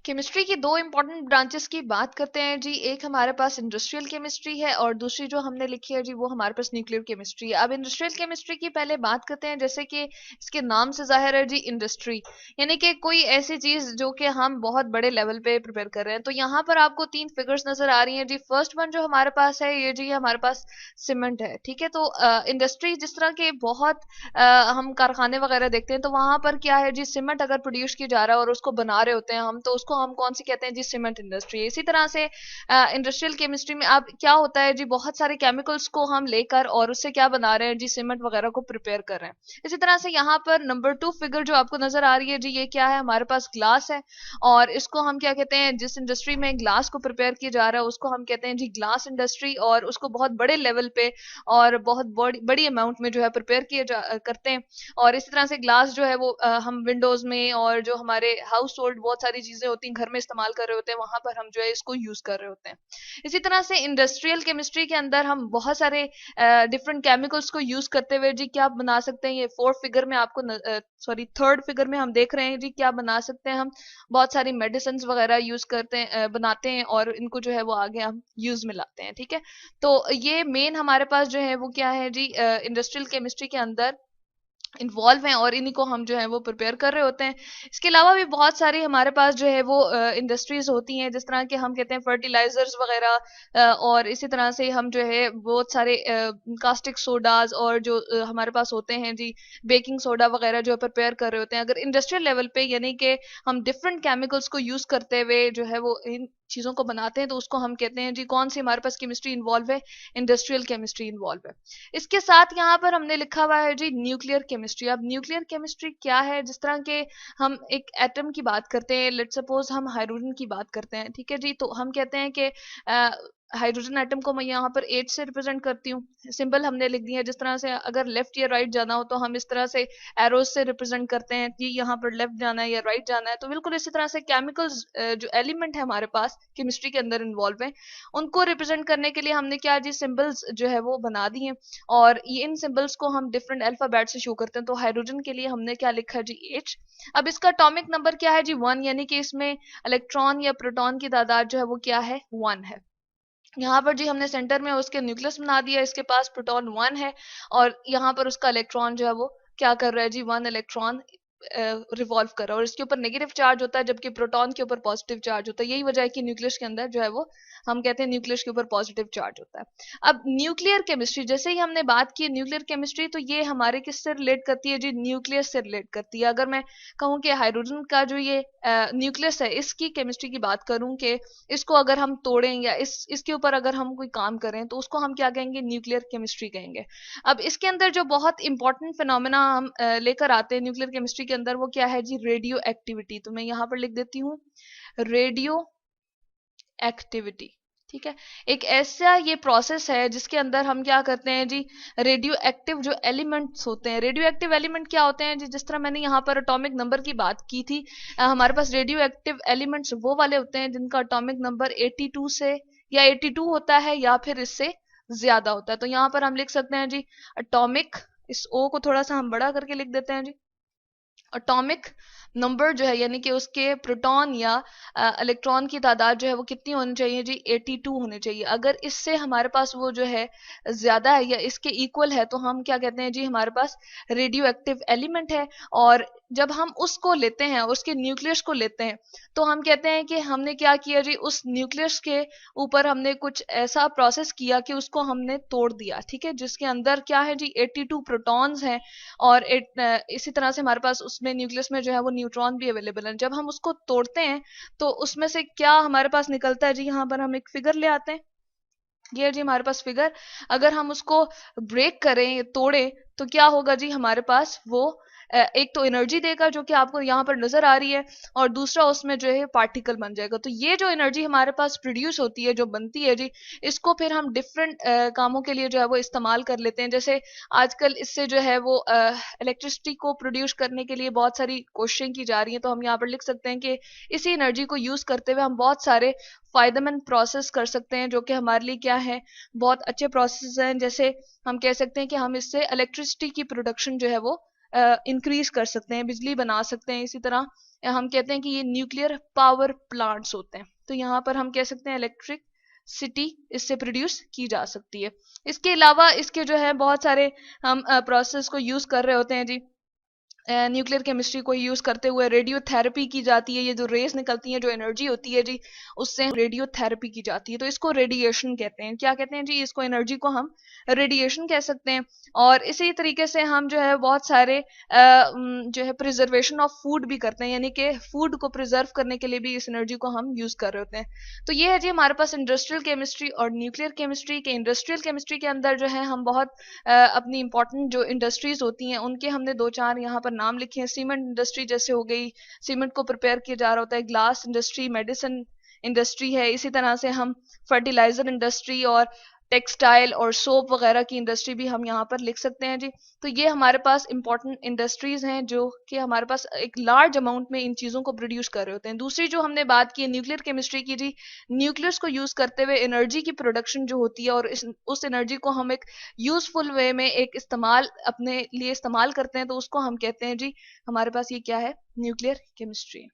Chemistry की दो important branches की बात करते हैं जी। एक हमारे पास इंडस्ट्रियल केमिस्ट्री है और दूसरी जो हमने लिखी है जी वो हमारे पास न्यूक्लियर केमिस्ट्री है। अब इंडस्ट्रियल केमिस्ट्री की पहले बात करते हैं। जैसे कि इसके नाम से जाहिर है जी, इंडस्ट्री यानी कि कोई ऐसी चीज जो कि हम बहुत बड़े लेवल पे प्रिपेयर कर रहे हैं। तो यहाँ पर आपको तीन फिगर्स नजर आ रही हैं जी। फर्स्ट वन जो हमारे पास है ये जी हमारे पास सीमेंट है, ठीक है। तो इंडस्ट्री जिस तरह के बहुत हम कारखाने वगैरह देखते हैं तो वहां पर क्या है जी, सीमेंट अगर प्रोड्यूस किया जा रहा है और उसको बना रहे होते हैं हम, तो उसको हम कौन सी कहते हैं जी, सीमेंट इंडस्ट्री। इसी तरह से इंडस्ट्रियल केमिस्ट्री में अब क्या होता है जी, बहुत सारे केमिकल्स को हम लेकर और उससे क्या बना रहे हैं जी, सीमेंट वगैरह को प्रिपेयर कर रहे हैं। इसी तरह से यहाँ पर नंबर 2 फिगर जो आपको नजर आ रही है जी, ये क्या है, हमारे पास ग्लास है। और इसको हम क्या कहते हैं, जिस इंडस्ट्री में ग्लास को प्रिपेयर किया जा रहा है उसको हम कहते हैं जी ग्लास इंडस्ट्री। और उसको बहुत बड़े लेवल पे और बहुत बड़ी बड़ी अमाउंट में जो है प्रिपेयर करते हैं। और इसी तरह से ग्लास जो है वो हम विंडोज में और जो हमारे हाउस होल्ड बहुत सारी चीजें होती हैं घर में इस्तेमाल कर रहे होते हैं, वहां पर हम जो है इसको यूज कर रहे होते हैं। इसी तरह से इंडस्ट्रियल केमिस्ट्री के अंदर हम बहुत सारे डिफरेंट केमिकल्स को यूज करते हुए जी क्या बना सकते हैं, ये फोर्थ फिगर में आपको सॉरी थर्ड फिगर में हम देख रहे हैं जी क्या बना सकते हैं हम। बहुत सारी मेडिसिन वगैरह यूज करते हैं, बनाते हैं और इनको जो है वो आगे हम यूज में लाते हैं, ठीक है। तो ये मेन हमारे पास जो है वो क्या है जी, इंडस्ट्रियल केमिस्ट्री के अंदर इन्वॉल्व हैं और इन्हीं को हम जो है वो प्रिपेयर कर रहे होते हैं। इसके अलावा भी बहुत सारी हमारे पास जो है वो इंडस्ट्रीज होती हैं, जिस तरह के हम कहते हैं फर्टिलाइजर्स वगैरह। और इसी तरह से हम जो है बहुत सारे कास्टिक सोडाज और जो हमारे पास होते हैं जी, बेकिंग सोडा वगैरह जो प्रिपेयर कर रहे होते हैं। अगर इंडस्ट्रियल लेवल पे यानी कि हम डिफरेंट केमिकल्स को यूज करते हुए जो है वो इन चीजों को बनाते हैं, तो उसको हम कहते हैं जी कौन सी हमारे पास केमिस्ट्री इन्वॉल्व है, इंडस्ट्रियल केमिस्ट्री इन्वॉल्व है। इसके साथ यहाँ पर हमने लिखा हुआ है जी न्यूक्लियर केमिस्ट्री। अब न्यूक्लियर केमिस्ट्री क्या है, जिस तरह के हम एक एटम की बात करते हैं, लेट सपोज हम हाइड्रोजन की बात करते हैं, ठीक है जी। तो हम कहते हैं कि हाइड्रोजन एटम को मैं यहाँ पर एच से रिप्रेजेंट करती हूँ, सिंबल हमने लिख दिया है। जिस तरह से अगर लेफ्ट या राइट जाना हो तो हम इस तरह से एरोज से रिप्रेजेंट करते हैं कि यहाँ पर लेफ्ट जाना है या राइट जाना है। तो बिल्कुल इसी तरह से केमिकल्स जो एलिमेंट है हमारे पास केमिस्ट्री के अंदर इन्वॉल्व है, उनको रिप्रेजेंट करने के लिए हमने क्या जी, सिंबल्स जो है वो बना दी हैं। और ये इन सिंबल्स को हम डिफरेंट अल्फाबेट से शो करते हैं। तो हाइड्रोजन के लिए हमने क्या लिखा है जी, एच। अब इसका एटॉमिक नंबर क्या है जी, 1, यानी कि इसमें इलेक्ट्रॉन या प्रोटॉन की तादाद जो है वो क्या है, 1 है। यहाँ पर जी हमने सेंटर में उसके न्यूक्लियस बना दिया, इसके पास प्रोटॉन 1 है और यहाँ पर उसका इलेक्ट्रॉन जो है वो क्या कर रहा है जी, 1 इलेक्ट्रॉन रिवॉल्व कर रहा है और इसके ऊपर नेगेटिव चार्ज होता है जबकि प्रोटॉन के ऊपर पॉजिटिव चार्ज होता है। यही वजह है कि न्यूक्लियस के अंदर जो है वो हम कहते हैं न्यूक्लियस के ऊपर पॉजिटिव चार्ज होता है। अब न्यूक्लियर केमिस्ट्री, जैसे ही हमने बात की न्यूक्लियर केमिस्ट्री, तो ये हमारे किससे रिलेट करती है जी, न्यूक्लियस से रिलेट करती है। अगर मैं कहूँ कि हाइड्रोजन का जो ये न्यूक्लियस है, इसकी केमिस्ट्री की बात करूँ कि इसको अगर हम तोड़ें या इसके ऊपर अगर हम कोई काम करें तो उसको हम क्या कहेंगे, न्यूक्लियर केमिस्ट्री कहेंगे। अब इसके अंदर जो बहुत इंपॉर्टेंट फिनोमेना हम लेकर आते हैं न्यूक्लियर केमिस्ट्री के अंदर, वो क्या है जी, रेडियो एक्टिविटी। तो मैं यहाँ पर लिख देती हूँ रेडियो एक्टिविटी, ठीक है। एक ऐसा ये प्रोसेस है जिसके अंदर हम क्या करते हैं जी, रेडियो एक्टिव जो एलिमेंट्स होते हैं। रेडियो एक्टिव एलिमेंट क्या होते हैं जी, जिस तरह मैंने यहाँ पर एटॉमिक नंबर की बात की थी, हमारे पास रेडियो एक्टिव एलिमेंट्स वो वाले होते हैं जिनका एटॉमिक नंबर 82 से या 82 होता है या फिर इससे ज्यादा होता है। तो यहाँ पर हम लिख सकते हैं जी एटॉमिक, इस ओ को थोड़ा सा हम बड़ा करके लिख देते हैं जी, एटॉमिक नंबर जो है यानी कि उसके प्रोटॉन या इलेक्ट्रॉन की तादाद जो है वो कितनी होनी चाहिए जी, 82 होनी चाहिए। अगर इससे हमारे पास वो जो है ज्यादा है या इसके इक्वल है तो हम क्या कहते हैं जी, हमारे पास रेडियो एक्टिव एलिमेंट है। और जब हम उसको लेते हैं, उसके न्यूक्लियस को लेते हैं, तो हम कहते हैं कि हमने क्या किया जी, उस न्यूक्लियस के ऊपर हमने कुछ ऐसा प्रोसेस किया कि उसको हमने तोड़ दिया, ठीक है। जिसके अंदर क्या है जी, 82 प्रोटॉन्स हैं और इसी तरह से हमारे पास उसमें न्यूक्लियस में जो है वो न्यूट्रॉन भी अवेलेबल है। जब हम उसको तोड़ते हैं तो उसमें से क्या हमारे पास निकलता है जी, यहाँ पर हम एक फिगर ले आते हैं। ये जी हमारे पास फिगर, अगर हम उसको ब्रेक करें, तोड़े, तो क्या होगा जी, हमारे पास वो एक तो एनर्जी देगा जो कि आपको यहाँ पर नजर आ रही है, और दूसरा उसमें जो है पार्टिकल बन जाएगा। तो ये जो एनर्जी हमारे पास प्रोड्यूस होती है, जो बनती है जी, इसको फिर हम डिफरेंट कामों के लिए जो है वो इस्तेमाल कर लेते हैं। जैसे आजकल इससे जो है वो इलेक्ट्रिसिटी को प्रोड्यूस करने के लिए बहुत सारी कोशिशें की जा रही हैं। तो हम यहाँ पर लिख सकते हैं कि इसी एनर्जी को यूज करते हुए हम बहुत सारे फायदेमंद प्रोसेस कर सकते हैं जो कि हमारे लिए क्या है, बहुत अच्छे प्रोसेस हैं। जैसे हम कह सकते हैं कि हम इससे इलेक्ट्रिसिटी की प्रोडक्शन जो है वो इंक्रीज कर सकते हैं, बिजली बना सकते हैं। इसी तरह हम कहते हैं कि ये न्यूक्लियर पावर प्लांट्स होते हैं। तो यहाँ पर हम कह सकते हैं इलेक्ट्रिक सिटी इससे प्रोड्यूस की जा सकती है। इसके अलावा इसके जो है बहुत सारे हम प्रोसेस को यूज कर रहे होते हैं जी। न्यूक्लियर केमिस्ट्री को यूज करते हुए रेडियो थेरेपी की जाती है। ये जो रेस निकलती है, जो एनर्जी होती है जी, उससे रेडियो थेरेपी की जाती है। तो इसको रेडिएशन कहते हैं। क्या कहते हैं जी? इसको एनर्जी को हम रेडिएशन कह सकते हैं। और इसी तरीके से हम जो है बहुत सारे जो है प्रिजर्वेशन ऑफ फूड भी करते हैं, यानी कि फूड को प्रिजर्व करने के लिए भी इस एनर्जी को हम यूज कर रहे होते हैं। तो ये है जी हमारे पास इंडस्ट्रियल केमिस्ट्री और न्यूक्लियर केमिस्ट्री के। इंडस्ट्रियल केमिस्ट्री के अंदर जो है हम बहुत अपनी इंपॉर्टेंट जो इंडस्ट्रीज होती हैं उनके हमने दो चार यहाँ पर नाम लिखे हैं। सीमेंट इंडस्ट्री जैसे हो गई, सीमेंट को प्रिपेयर किया जा रहा होता है। ग्लास इंडस्ट्री, मेडिसिन इंडस्ट्री है। इसी तरह से हम फर्टिलाइजर इंडस्ट्री और टेक्सटाइल और सोप वगैरह की इंडस्ट्री भी हम यहाँ पर लिख सकते हैं जी। तो ये हमारे पास इंपॉर्टेंट इंडस्ट्रीज हैं जो कि हमारे पास एक लार्ज अमाउंट में इन चीज़ों को प्रोड्यूस कर रहे होते हैं। दूसरी जो हमने बात की है न्यूक्लियर केमिस्ट्री की जी, न्यूक्लियस को यूज करते हुए एनर्जी की प्रोडक्शन जो होती है और उस एनर्जी को हम एक यूजफुल वे में एक इस्तेमाल अपने लिए इस्तेमाल करते हैं, तो उसको हम कहते हैं जी हमारे पास ये क्या है? Nuclear chemistry.